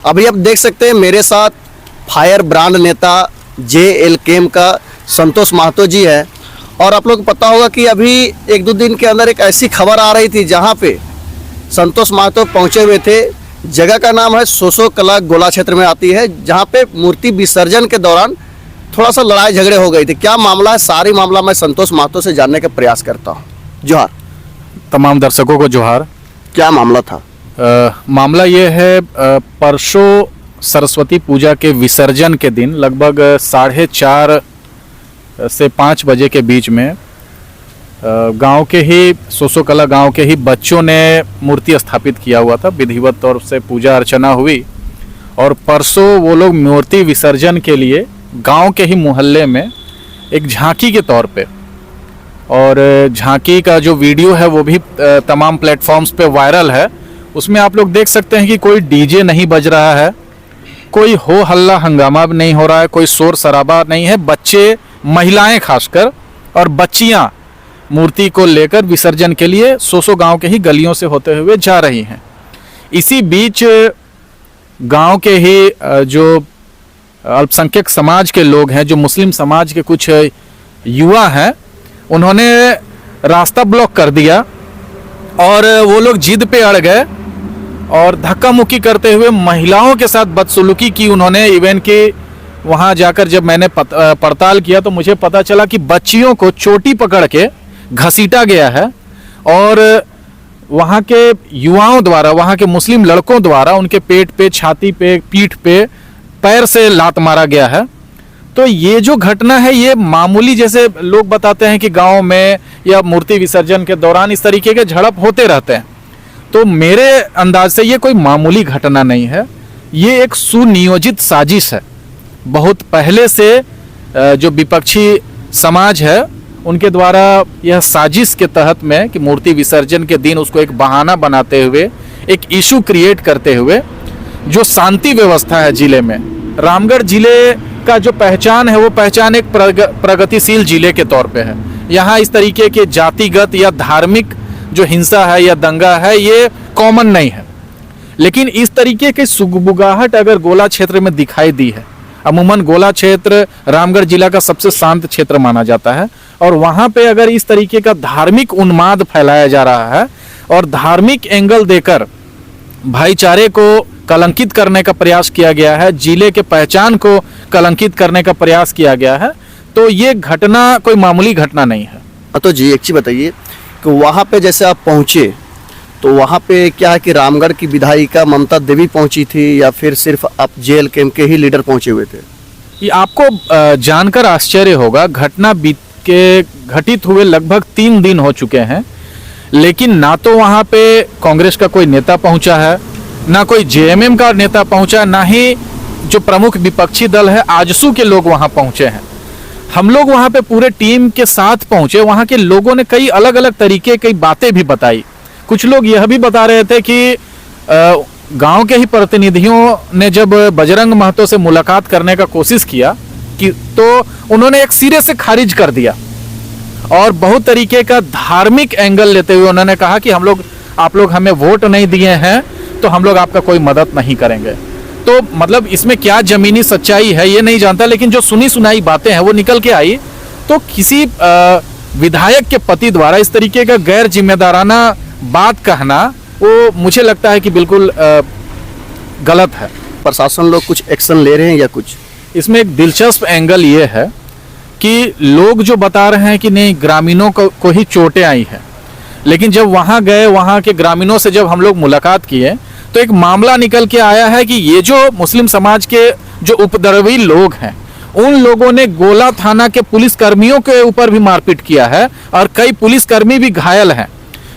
अभी आप देख सकते हैं मेरे साथ फायर ब्रांड नेता JL केम का संतोष महतो जी है। और आप लोग को पता होगा कि अभी एक दो दिन के अंदर एक ऐसी खबर आ रही थी जहां पे संतोष महतो पहुंचे हुए थे। जगह का नाम है सोसो कला गोला क्षेत्र में आती है, जहां पे मूर्ति विसर्जन के दौरान थोड़ा सा लड़ाई झगड़े हो गई थी। क्या मामला है, सारी मामला मैं संतोष महतो से जानने का प्रयास करता हूँ। जोहार। तमाम दर्शकों को जोहार। क्या मामला था? मामला ये है, परसों सरस्वती पूजा के विसर्जन के दिन लगभग 4:30 से 5 बजे के बीच में गांव के ही सोसो कला गांव के ही बच्चों ने मूर्ति स्थापित किया हुआ था। विधिवत तौर से पूजा अर्चना हुई और परसों वो लोग मूर्ति विसर्जन के लिए गांव के ही मोहल्ले में एक झांकी के तौर पे, और झांकी का जो वीडियो है वो भी तमाम प्लेटफॉर्म्स पे वायरल है। उसमें आप लोग देख सकते हैं कि कोई डीजे नहीं बज रहा है, कोई हो हल्ला हंगामा नहीं हो रहा है, कोई शोर शराबा नहीं है। बच्चे, महिलाएं खासकर और बच्चियां मूर्ति को लेकर विसर्जन के लिए सोसो गांव के ही गलियों से होते हुए जा रही हैं। इसी बीच गांव के ही जो अल्पसंख्यक समाज के लोग हैं, जो मुस्लिम समाज के कुछ युवा हैं, उन्होंने रास्ता ब्लॉक कर दिया और वो लोग जिद पे अड़ गए और धक्का मुक्की करते हुए महिलाओं के साथ बदसलूकी की उन्होंने। इवन कि वहाँ जाकर जब मैंने पड़ताल किया तो मुझे पता चला कि बच्चियों को चोटी पकड़ के घसीटा गया है और वहाँ के युवाओं द्वारा, वहाँ के मुस्लिम लड़कों द्वारा उनके पेट पे, छाती पे, पीठ पे पैर से लात मारा गया है। तो ये जो घटना है ये मामूली, जैसे लोग बताते हैं कि गांव में या मूर्ति विसर्जन के दौरान इस तरीके के झड़प होते रहते हैं, तो मेरे अंदाज से ये कोई मामूली घटना नहीं है। ये एक सुनियोजित साजिश है। बहुत पहले से जो विपक्षी समाज है उनके द्वारा यह साजिश के तहत में कि मूर्ति विसर्जन के दिन उसको एक बहाना बनाते हुए, एक इशू क्रिएट करते हुए, जो शांति व्यवस्था है जिले में, रामगढ़ जिले का जो पहचान है वो पहचान एक प्रगतिशील जिले के तौर पे है। यहाँ इस तरीके के जातिगत या धार्मिक जो हिंसा है या दंगा है ये कॉमन नहीं है। लेकिन इस तरीके की सुगबुगाहट अगर गोला क्षेत्र में दिखाई दी है, अमूमन गोला क्षेत्र रामगढ़ जिला का सबसे शांत क्षेत्र माना जाता है, और वहाँ पे अगर इस तरीके का धार्मिक उन्माद फैलाया जा रहा है और धार्मिक एंगल देकर भाईचारे को कलंकित करने का प्रयास किया गया है, जिले के पहचान को कलंकित करने का प्रयास किया गया है, तो ये घटना कोई मामूली घटना नहीं है। तो जी एक चीज़ बताइए कि वहाँ पे जैसे आप पहुँचे तो वहाँ पे क्या है कि रामगढ़ की विधायिका ममता देवी पहुँची थी या फिर सिर्फ आप JL केम के ही लीडर पहुँचे हुए थे? ये आपको जानकर आश्चर्य होगा, घटना घटित हुए लगभग 3 दिन हो चुके हैं, लेकिन ना तो वहाँ पे कांग्रेस का कोई नेता पहुँचा है, ना कोई JMM का नेता पहुँचा, ना ही जो प्रमुख विपक्षी दल है आजसू के लोग वहाँ पहुँचे हैं। हम लोग वहाँ पे पूरे टीम के साथ पहुँचे। वहाँ के लोगों ने कई अलग अलग तरीके की बातें भी बताई। कुछ लोग यह भी बता रहे थे कि गांव के ही प्रतिनिधियों ने जब बजरंग महतो से मुलाकात करने का कोशिश किया कि तो उन्होंने एक सिरे से खारिज कर दिया और बहुत तरीके का धार्मिक एंगल लेते हुए उन्होंने कहा कि आप लोग हमें वोट नहीं दिए हैं तो हम लोग आपका कोई मदद नहीं करेंगे। तो मतलब इसमें क्या जमीनी सच्चाई है ये नहीं जानता, लेकिन जो सुनी सुनाई बातें हैं वो निकल के आई। तो किसी विधायक के पति द्वारा इस तरीके का गैर जिम्मेदाराना बात कहना वो मुझे लगता है कि बिल्कुल गलत है। प्रशासन लोग कुछ एक्शन ले रहे हैं या कुछ? इसमें एक दिलचस्प एंगल ये है कि लोग जो बता रहे हैं कि नहीं, ग्रामीणों को ही चोटें आई हैं, लेकिन जब वहाँ गए, वहाँ के ग्रामीणों से जब हम लोग मुलाकात किए तो एक मामला निकल के आया है कि ये जो मुस्लिम समाज के जो उपद्रवी लोग हैं उन लोगों ने गोला थाना के पुलिस कर्मियों के ऊपर भी मारपीट किया है और कई पुलिसकर्मी भी घायल हैं।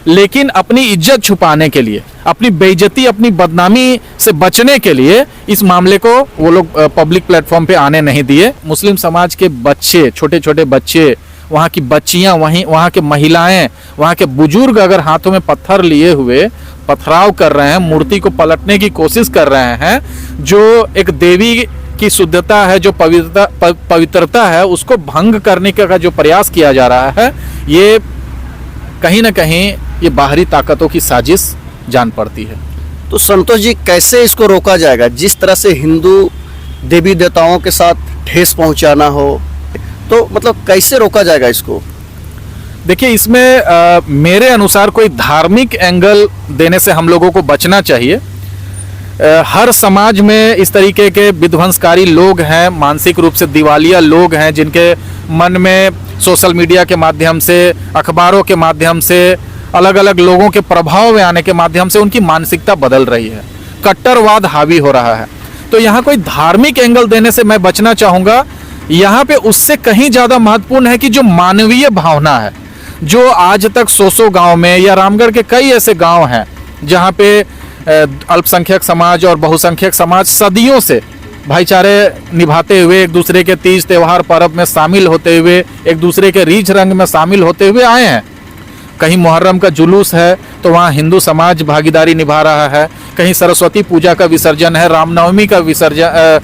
लेकिन अपनी इज्जत छुपाने के लिए, अपनी बेइज्जती, अपनी बदनामी से बचने के लिए इस मामले को वो लोग पब्लिक प्लेटफॉर्म पे आने नहीं दिए। मुस्लिम समाज के बच्चे, छोटे छोटे बच्चे, वहाँ की बच्चियाँ, वहाँ के महिलाएं, वहाँ के बुजुर्ग अगर हाथों में पत्थर लिए हुए पथराव कर रहे हैं, मूर्ति को पलटने की कोशिश कर रहे हैं, जो एक देवी की शुद्धता है, जो पवित्रता है, उसको भंग करने का जो प्रयास किया जा रहा है, ये कहीं ना कहीं ये बाहरी ताकतों की साजिश जान पड़ती है। तो संतोष जी कैसे इसको रोका जाएगा? जिस तरह से हिंदू देवी देवताओं के साथ ठेस पहुंचाना हो, तो मतलब कैसे रोका जाएगा इसको? देखिए, इसमें मेरे अनुसार कोई धार्मिक एंगल देने से हम लोगों को बचना चाहिए। हर समाज में इस तरीके के विध्वंसकारी लोग हैं, मानसिक रूप से दिवालिया लोग हैं, जिनके मन में सोशल मीडिया के माध्यम से, अखबारों के माध्यम से, अलग अलग लोगों के प्रभाव में आने के माध्यम से उनकी मानसिकता बदल रही है, कट्टरवाद हावी हो रहा है। तो यहाँ कोई धार्मिक एंगल देने से मैं बचना चाहूँगा। यहाँ पे उससे कहीं ज़्यादा महत्वपूर्ण है कि जो मानवीय भावना है, जो आज तक सोसो गांव में या रामगढ़ के कई ऐसे गांव हैं जहाँ पे अल्पसंख्यक समाज और बहुसंख्यक समाज सदियों से भाईचारे निभाते हुए, एक दूसरे के तीज त्योहार पर्व में शामिल होते हुए, एक दूसरे के रीछ रंग में शामिल होते हुए आए हैं। कहीं मुहर्रम का जुलूस है तो वहाँ हिंदू समाज भागीदारी निभा रहा है, कहीं सरस्वती पूजा का विसर्जन है, रामनवमी का विसर्जन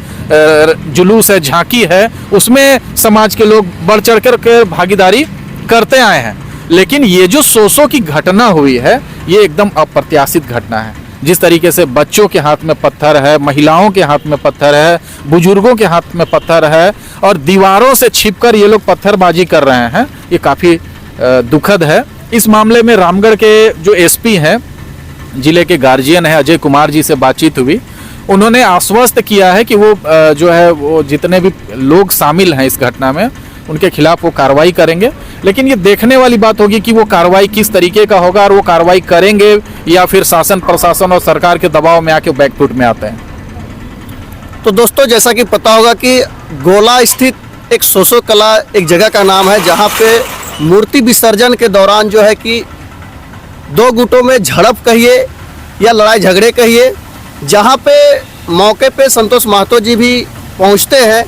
जुलूस है, झांकी है, उसमें समाज के लोग बढ़ चढ़ कर भागीदारी करते आए हैं। लेकिन ये जो सोसो की घटना हुई है, ये एकदम अप्रत्याशित घटना है। जिस तरीके से बच्चों के हाथ में पत्थर है, महिलाओं के हाथ में पत्थर है, बुजुर्गों के हाथ में पत्थर है और दीवारों से छिपकर ये लोग पत्थरबाजी कर रहे हैं, ये काफ़ी दुखद है। इस मामले में रामगढ़ के जो एसपी हैं, जिले के गार्जियन हैं, अजय कुमार जी से बातचीत हुई। उन्होंने आश्वस्त किया है कि वो जो है वो जितने भी लोग शामिल हैं इस घटना में, उनके खिलाफ वो कार्रवाई करेंगे। लेकिन ये देखने वाली बात होगी कि वो कार्रवाई किस तरीके का होगा और वो कार्रवाई करेंगे या फिर शासन प्रशासन और सरकार के दबाव में आके बैकफुट में आते हैं। तो दोस्तों, जैसा कि पता होगा कि गोला स्थित एक सोसो कला एक जगह का नाम है, जहाँ पे मूर्ति विसर्जन के दौरान जो है कि दो गुटों में झड़प कहिए या लड़ाई झगड़े कहिए, जहाँ पे मौके पे संतोष महतो जी भी पहुँचते हैं।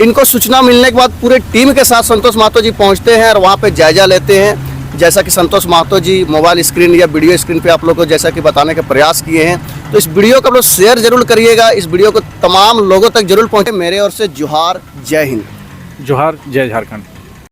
इनको सूचना मिलने के बाद पूरे टीम के साथ संतोष महतो जी पहुंचते हैं और वहां पे जायजा लेते हैं। जैसा कि संतोष महतो जी मोबाइल स्क्रीन या वीडियो स्क्रीन पे आप लोग को जैसा कि बताने का प्रयास किए हैं, तो इस वीडियो को आप लोग शेयर जरूर करिएगा, इस वीडियो को तमाम लोगों तक जरूर पहुंचे। मेरे ओर से जोहार, जय हिंद। जोहार, जय झारखंड।